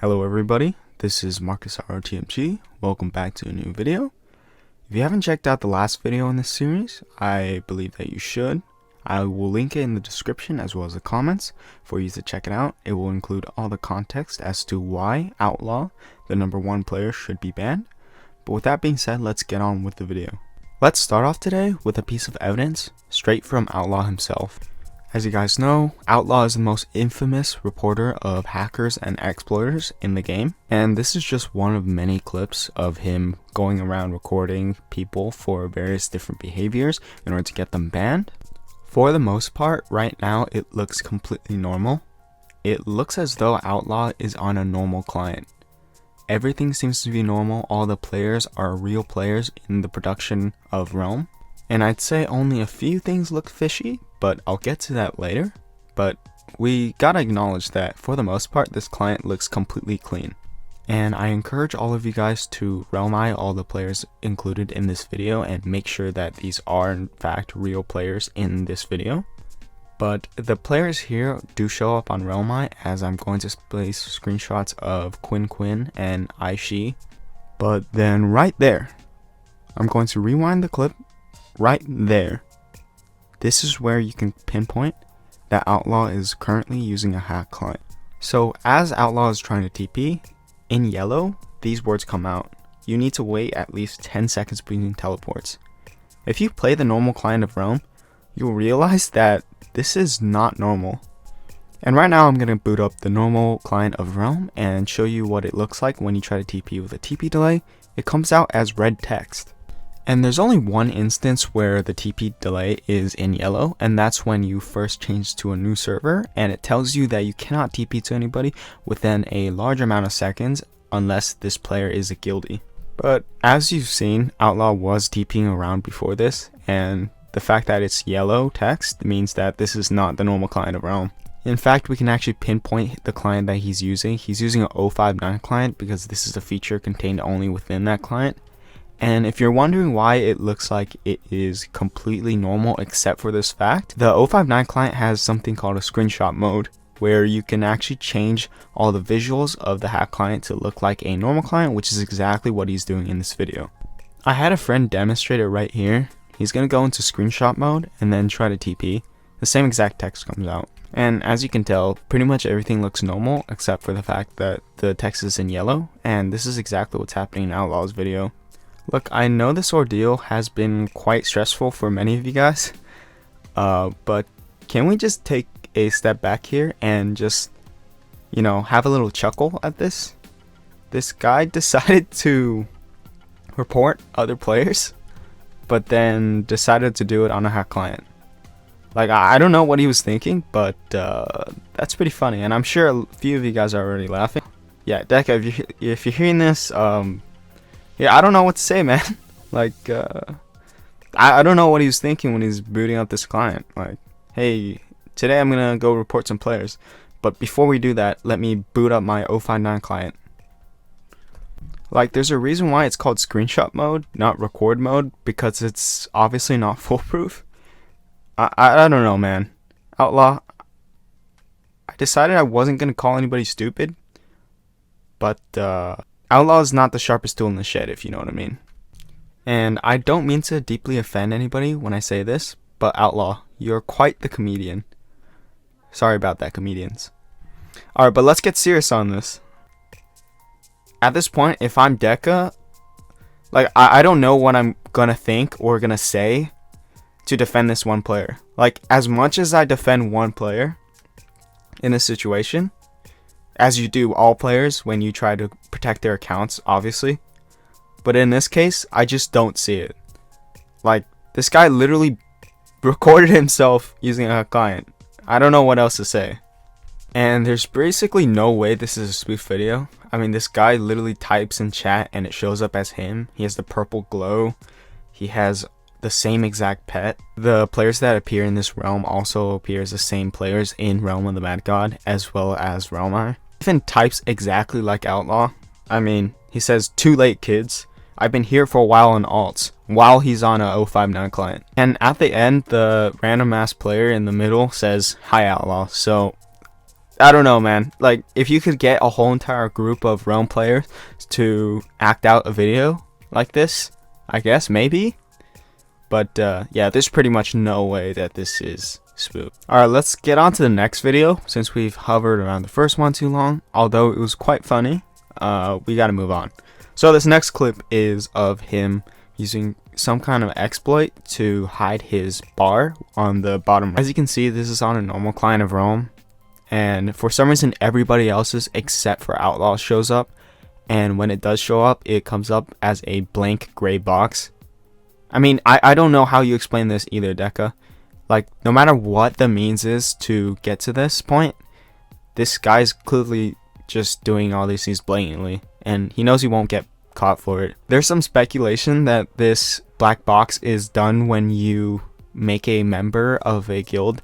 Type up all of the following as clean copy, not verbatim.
Hello everybody, this is Marcus RotMG. Welcome back to a new video. If you haven't checked out the last video in this series, I believe that you should. I will link it in the description as well as the comments for you to check it out. It will include all the context as to why Outlaw, the #1 player, should be banned. But with that being said, let's get on with the video. Let's start off today with a piece of evidence straight from Outlaw himself. As you guys know, Outlaw is the most infamous reporter of hackers and exploiters in the game, and this is just one of many clips of him going around recording people for various different behaviors in order to get them banned. For the most part, right now it looks completely normal. It looks as though Outlaw is on a normal client. Everything seems to be normal, all the players are real players in the production of Realm. And I'd say only a few things look fishy, but I'll get to that later. But we gotta acknowledge that for the most part, this client looks completely clean. And I encourage all of you guys to realm eye all the players included in this video and make sure that these are in fact real players in this video. But the players here do show up on realm eye, as I'm going to place screenshots of Quinn and Aishi. But then right there, I'm going to rewind the clip. Right there, this is where you can pinpoint that Outlaw is currently using a hack client. So as Outlaw is trying to TP, in yellow, these words come out. You need to wait at least 10 seconds between teleports. If you play the normal client of Realm, you'll realize that this is not normal. And right now I'm going to boot up the normal client of Realm and show you what it looks like when you try to TP with a TP delay. It comes out as red text. And there's only one instance where the TP delay is in yellow, and that's when you first change to a new server and it tells you that you cannot TP to anybody within a large amount of seconds unless this player is a guildie. But as you've seen, Outlaw was TPing around before this, and the fact that it's yellow text means that this is not the normal client of Realm. In fact, we can actually pinpoint the client that he's using. He's using an 059 client because this is a feature contained only within that client. And if you're wondering why it looks like it is completely normal except for this fact, the 059 client has something called a screenshot mode, where you can actually change all the visuals of the hack client to look like a normal client, which is exactly what he's doing in this video. I had a friend demonstrate it right here. He's going to go into screenshot mode and then try to TP. The same exact text comes out. And as you can tell, pretty much everything looks normal except for the fact that the text is in yellow, and this is exactly what's happening in Outlaw's video. Look, I know this ordeal has been quite stressful for many of you guys, but can we just take a step back here and just, have a little chuckle at this? This guy decided to report other players, but then decided to do it on a hack client. Like, I don't know what he was thinking, but that's pretty funny, and I'm sure a few of you guys are already laughing. Yeah, Deca, if you're hearing this, yeah, I don't know what to say, man. Like, I don't know what he was thinking when he's booting up this client. Like, hey, today I'm gonna go report some players, but before we do that, let me boot up my 059 client. Like, there's a reason why it's called screenshot mode, not record mode, because it's obviously not foolproof. I don't know, man. Outlaw, I decided I wasn't gonna call anybody stupid, but Outlaw is not the sharpest tool in the shed, if you know what I mean. And I don't mean to deeply offend anybody when I say this, but Outlaw, you're quite the comedian. Sorry about that, comedians. Alright, but let's get serious on this. At this point, if I'm Deca, like, I don't know what I'm gonna think or gonna say to defend this one player. Like, as much as I defend one player in this situation, as you do all players when you try to protect their accounts, obviously. But in this case, I just don't see it. Like, this guy literally recorded himself using a client. I don't know what else to say. And there's basically no way this is a spoof video. I mean, this guy literally types in chat and it shows up as him. He has the purple glow. He has the same exact pet. The players that appear in this realm also appear as the same players in Realm of the Mad God, as well as Realm Eye. Even types exactly like Outlaw. I mean, he says, "Too late, kids. I've been here for a while on alts," while he's on a 059 client. And at the end, the random ass player in the middle says, "Hi, Outlaw." So I don't know, man. Like, if you could get a whole entire group of Realm players to act out a video like this, I guess, maybe. But, yeah, there's pretty much no way that this is spook. Alright, let's get on to the next video, since we've hovered around the first one too long. Although it was quite funny, we gotta move on. So this next clip is of him using some kind of exploit to hide his bar on the bottom. As you can see, this is on a normal client of Realm, and for some reason everybody else's except for Outlaw shows up, and when it does show up, it comes up as a blank gray box. I mean, I don't know how you explain this either, Deca. Like, no matter what the means is to get to this point, this guy's clearly just doing all these things blatantly, and he knows he won't get caught for it. There's some speculation that this black box is done when you make a member of a guild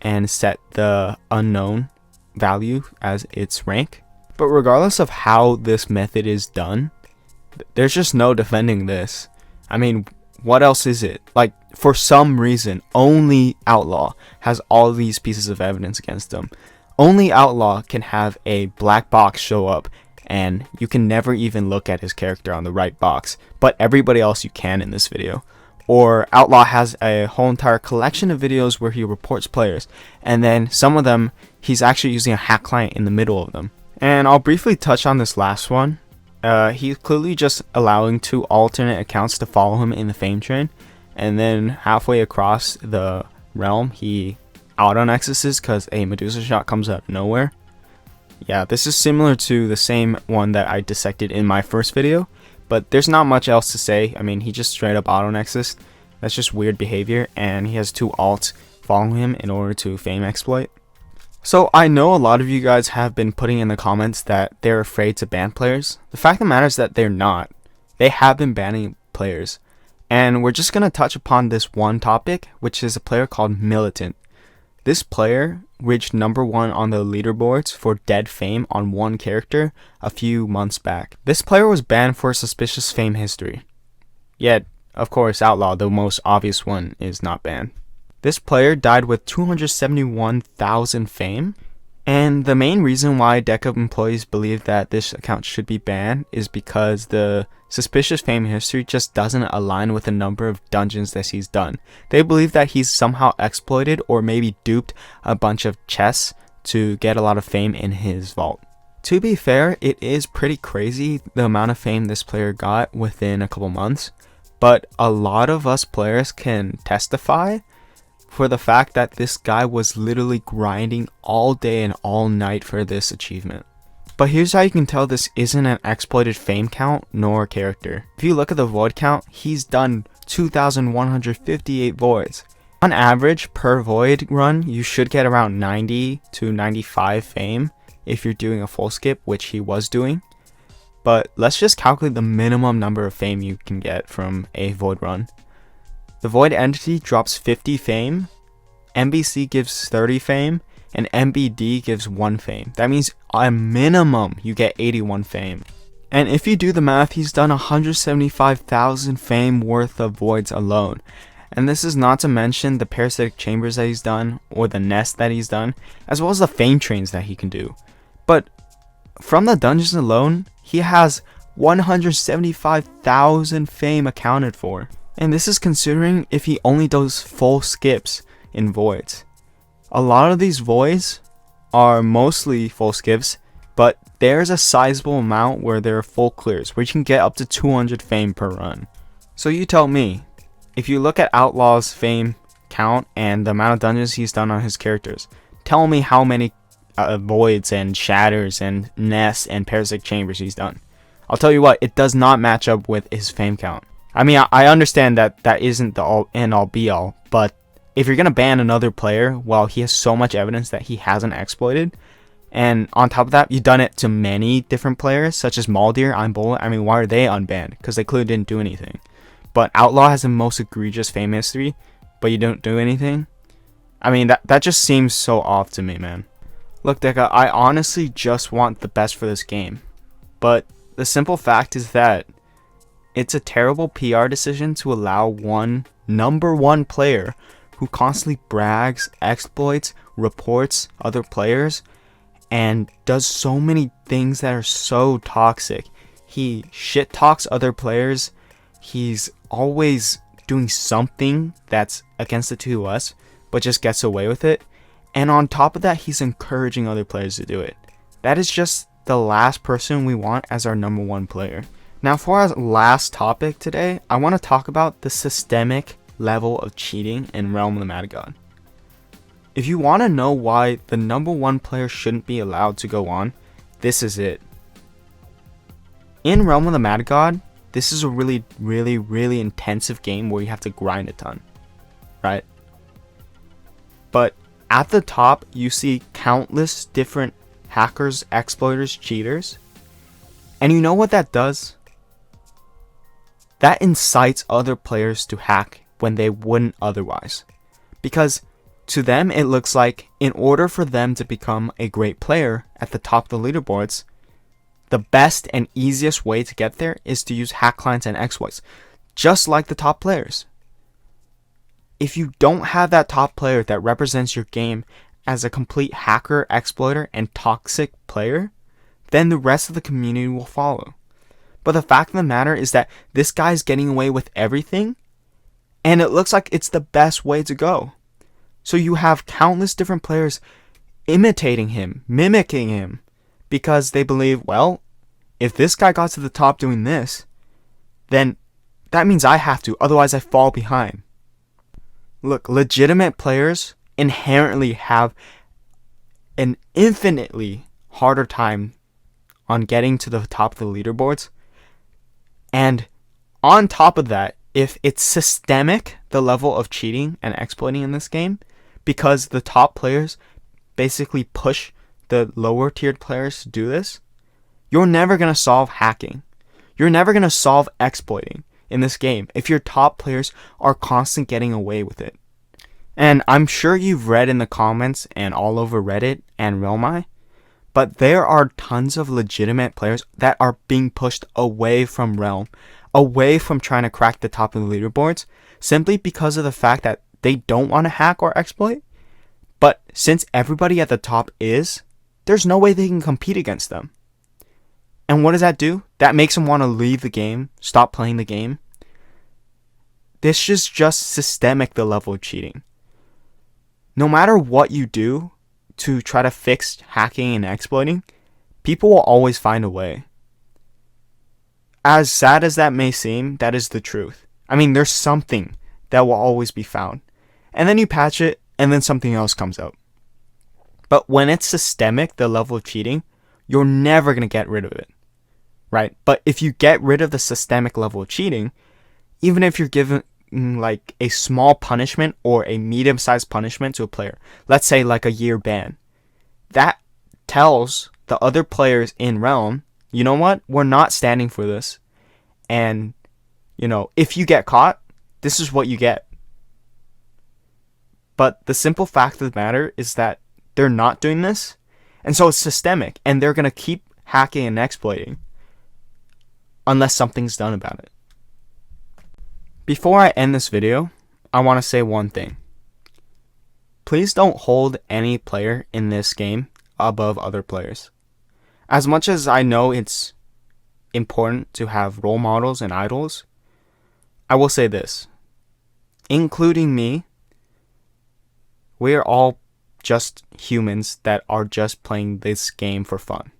and set the unknown value as its rank. But regardless of how this method is done, there's just no defending this. I mean, what else is it? Like, for some reason, only Outlaw has all these pieces of evidence against him. Only Outlaw can have a black box show up, and you can never even look at his character on the right box, but everybody else you can in this video. Or Outlaw has a whole entire collection of videos where he reports players, and then some of them he's actually using a hack client in the middle of them. And I'll briefly touch on this last one. He's clearly just allowing 2 alternate accounts to follow him in the fame train, and then halfway across the realm he auto-nexuses because a Medusa shot comes out of nowhere. Yeah, this is similar to the same one that I dissected in my first video, but there's not much else to say. I mean, he just straight up auto-nexused. That's just weird behavior, and he has 2 alts following him in order to fame exploit. So I know a lot of you guys have been putting in the comments that they're afraid to ban players. The fact of the matter is that they're not. They have been banning players. And we're just going to touch upon this one topic, which is a player called Militant. This player reached #1 on the leaderboards for dead fame on one character a few months back. This player was banned for suspicious fame history. Yet, of course, Outlaw, the most obvious one, is not banned. This player died with 271,000 fame, and the main reason why Deca employees believe that this account should be banned is because the suspicious fame history just doesn't align with the number of dungeons that he's done. They believe that he's somehow exploited or maybe duped a bunch of chests to get a lot of fame in his vault. To be fair, it is pretty crazy the amount of fame this player got within a couple months, but a lot of us players can testify for the fact that this guy was literally grinding all day and all night for this achievement. But here's how you can tell this isn't an exploited fame count nor character. If you look at the void count, he's done 2,158 voids. On average, per void run, you should get around 90 to 95 fame if you're doing a full skip, which he was doing. But let's just calculate the minimum number of fame you can get from a void run. The void entity drops 50 fame, MBC gives 30 fame, and MBD gives 1 fame. That means a minimum you get 81 fame. And if you do the math, he's done 175,000 fame worth of voids alone. And this is not to mention the parasitic chambers that he's done, or the nest that he's done, as well as the fame trains that he can do. But from the dungeons alone, he has 175,000 fame accounted for. And this is considering if he only does full skips in voids. A lot of these voids are mostly full skips, but there's a sizable amount where there are full clears, where you can get up to 200 fame per run. So you tell me, if you look at Outlaw's fame count and the amount of dungeons he's done on his characters, tell me how many voids and shatters and nests and parasitic chambers he's done. I'll tell you what, it does not match up with his fame count. I mean, I understand that that isn't the all and all be all, but if you're going to ban another player while he has so much evidence that he hasn't exploited, and on top of that, you've done it to many different players, such as Maldir, I'm Bullet, I mean, why are they unbanned? Because they clearly didn't do anything. But Outlaw has the most egregious fame history, but you don't do anything? I mean, that just seems so off to me, man. Look, Deca, I honestly just want the best for this game. But the simple fact is that it's a terrible PR decision to allow one #1 player who constantly brags, exploits, reports other players, and does so many things that are so toxic. He shit talks other players. He's always doing something that's against the 2us, but just gets away with it. And on top of that, he's encouraging other players to do it. That is just the last person we want as our number 1 player. Now for our last topic today, I want to talk about the systemic level of cheating in Realm of the Mad God. If you want to know why the number 1 player shouldn't be allowed to go on, this is it. In Realm of the Mad God, this is a really intensive game where you have to grind a ton, right? But at the top, you see countless different hackers, exploiters, cheaters. And you know what that does? That incites other players to hack when they wouldn't otherwise. Because to them, it looks like in order for them to become a great player at the top of the leaderboards, the best and easiest way to get there is to use hack clients and exploits, just like the top players. If you don't have that top player that represents your game as a complete hacker, exploiter, and toxic player, then the rest of the community will follow. But the fact of the matter is that this guy's getting away with everything, and it looks like it's the best way to go. So you have countless different players imitating him, mimicking him, because they believe, well, if this guy got to the top doing this, then that means I have to, otherwise I fall behind. Look, legitimate players inherently have an infinitely harder time on getting to the top of the leaderboards. And on top of that, if it's systemic, the level of cheating and exploiting in this game, because the top players basically push the lower tiered players to do this, you're never going to solve hacking. You're never going to solve exploiting in this game if your top players are constantly getting away with it. And I'm sure you've read in the comments and all over Reddit and Realmi, but there are tons of legitimate players that are being pushed away from Realm, away from trying to crack the top of the leaderboards, simply because of the fact that they don't want to hack or exploit. But since everybody at the top is, there's no way they can compete against them. And what does that do? That makes them want to leave the game, stop playing the game. This is just systemic, the level of cheating. No matter what you do to try to fix hacking and exploiting, people will always find a way. As sad as that may seem, that is the truth. I mean, there's something that will always be found. And then you patch it, and then something else comes out. But when it's systemic, the level of cheating, you're never going to get rid of it, right? But if you get rid of the systemic level of cheating, even if you're given like a small punishment or a medium-sized punishment to a player, let's say like a year ban, that tells the other players in Realm, you know what, we're not standing for this. And, you know, if you get caught, this is what you get. But the simple fact of the matter is that they're not doing this, and so it's systemic, and they're going to keep hacking and exploiting unless something's done about it. Before I end this video, I want to say one thing. Please don't hold any player in this game above other players. As much as I know it's important to have role models and idols, I will say this. Including me, we are all just humans that are just playing this game for fun.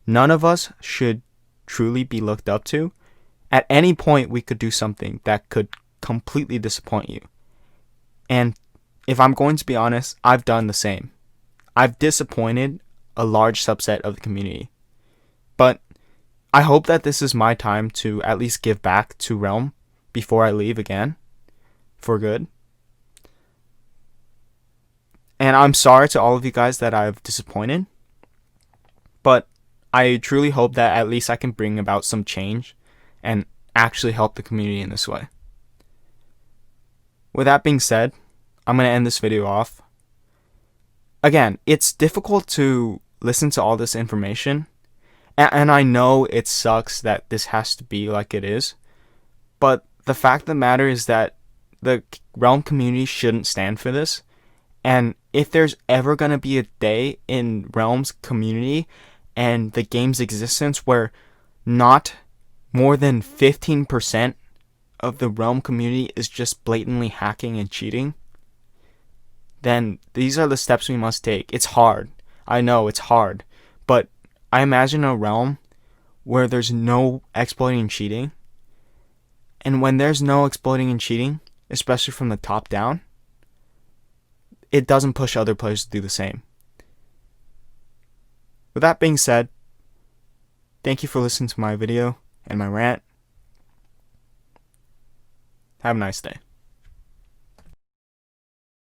None of us should truly be looked up to. At any point, we could do something that could completely disappoint you. And if I'm going to be honest, I've done the same. I've disappointed a large subset of the community. But I hope that this is my time to at least give back to Realm before I leave again for good. And I'm sorry to all of you guys that I've disappointed. But I truly hope that at least I can bring about some change and actually help the community in this way. With that being said, I'm going to end this video off. Again, it's difficult to listen to all this information. And I know it sucks that this has to be like it is. But the fact of the matter is that the Realm community shouldn't stand for this. And if there's ever going to be a day in Realm's community and the game's existence where not more than 15% of the Realm community is just blatantly hacking and cheating, then these are the steps we must take. It's hard. I know it's hard. But I imagine a realm where there's no exploiting and cheating. And when there's no exploiting and cheating, especially from the top down, it doesn't push other players to do the same. With that being said, thank you for listening to my video and my rant. Have a nice day.